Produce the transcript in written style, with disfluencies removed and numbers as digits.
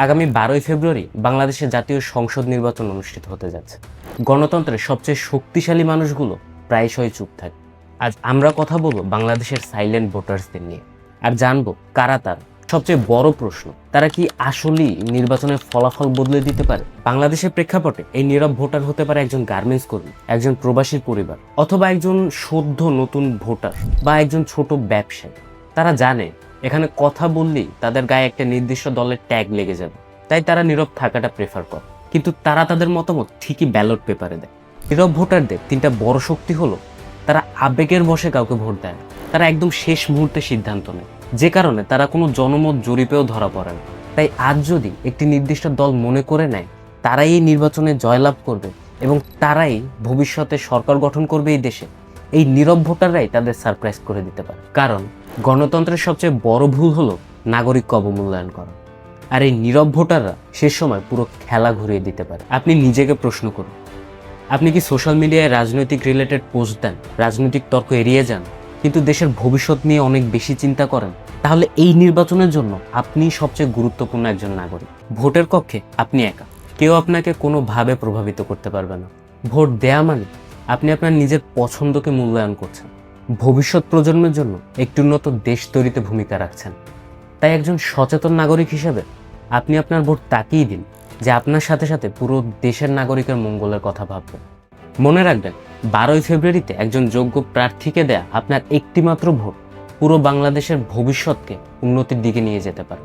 আগামী 12ই ফেব্রুয়ারি বাংলাদেশের জাতীয় সংসদ নির্বাচন অনুষ্ঠিত হতে যাচ্ছে। গণতন্ত্রের সবচেয়ে শক্তিশালী মানুষগুলো প্রায়শই চুপ থাকে। আজ আমরা কথা বলবো বাংলাদেশের সাইলেন্ট ভোটার্সদের নিয়ে, আর জানবো কারা তারা। সবচেয়ে বড় প্রশ্ন, তারা কি আসলেই নির্বাচনের ফলাফল বদলে দিতে পারে? বাংলাদেশের প্রেক্ষাপটে এই নীরব ভোটার হতে পারে একজন গার্মেন্টস কর্মী, একজন প্রবাসীর পরিবার, অথবা একজন সদ্য নতুন ভোটার বা একজন ছোট ব্যবসায়ী। তারা জানে এখানে কথা বললেই তাদের গায়ে একটা নির্দিষ্ট দলের ট্যাগ লেগে যাবে, তাই তারা নীরব থাকাটা প্রেফার করে। কিন্তু তারা তাদের মতামত ঠিকই ব্যালট পেপারে দেয়। নীরব ভোটারদের তিনটা বড় শক্তি হলো, তারা আবেগের বশে কাউকে ভোট দেয় না, তারা একদম শেষ মুহূর্তে সিদ্ধান্ত নেয়, যে কারণে তারা কোনো জনমত জরিপেও ধরা পড়ে না। তাই আজ যদি একটি নির্দিষ্ট দল মনে করে নেয় তারাই এই নির্বাচনে জয়লাভ করবে এবং তারাই ভবিষ্যতে সরকার গঠন করবে এই দেশে, এই নীরব ভোটাররাই তাদের সারপ্রাইজ করে দিতে পারে। কারণ গণতন্ত্রের সবচেয়ে বড় ভুল হলো নাগরিককে অবমূল্যায়ন করা, আর এই নীরব ভোটাররা শেষ সময় পুরো খেলা ঘুরিয়ে দিতে পারে। আপনি নিজেকে প্রশ্ন করুন, আপনি কি সোশ্যাল মিডিয়ায় রাজনৈতিক রিলেটেড পোস্ট দেন, রাজনৈতিক তর্ক এড়িয়ে যান, কিন্তু দেশের ভবিষ্যৎ নিয়ে অনেক বেশি চিন্তা করেন? তাহলে এই নির্বাচনের জন্য আপনি সবচেয়ে গুরুত্বপূর্ণ একজন নাগরিক। ভোটের কক্ষে আপনি একা, কেউ আপনাকে কোনোভাবে প্রভাবিত করতে পারবে না। ভোট দেয়া মানে আপনি আপনার নিজের পছন্দকে মূল্যায়ন করছেন, ভবিষ্যৎ প্রজন্মের জন্য একটি উন্নত দেশ তৈরিতে ভূমিকা রাখছেন। তাই একজন সচেতন নাগরিক হিসেবে আপনি আপনার ভোট তাকেই দিন যে আপনার সাথে সাথে পুরো দেশের নাগরিকের মঙ্গলের কথা ভাববে। মনে রাখবেন, 12ই ফেব্রুয়ারিতে একজন যোগ্য প্রার্থীকে দেয়া আপনার একটিমাত্র ভোট পুরো বাংলাদেশের ভবিষ্যৎকে উন্নতির দিকে নিয়ে যেতে পারে।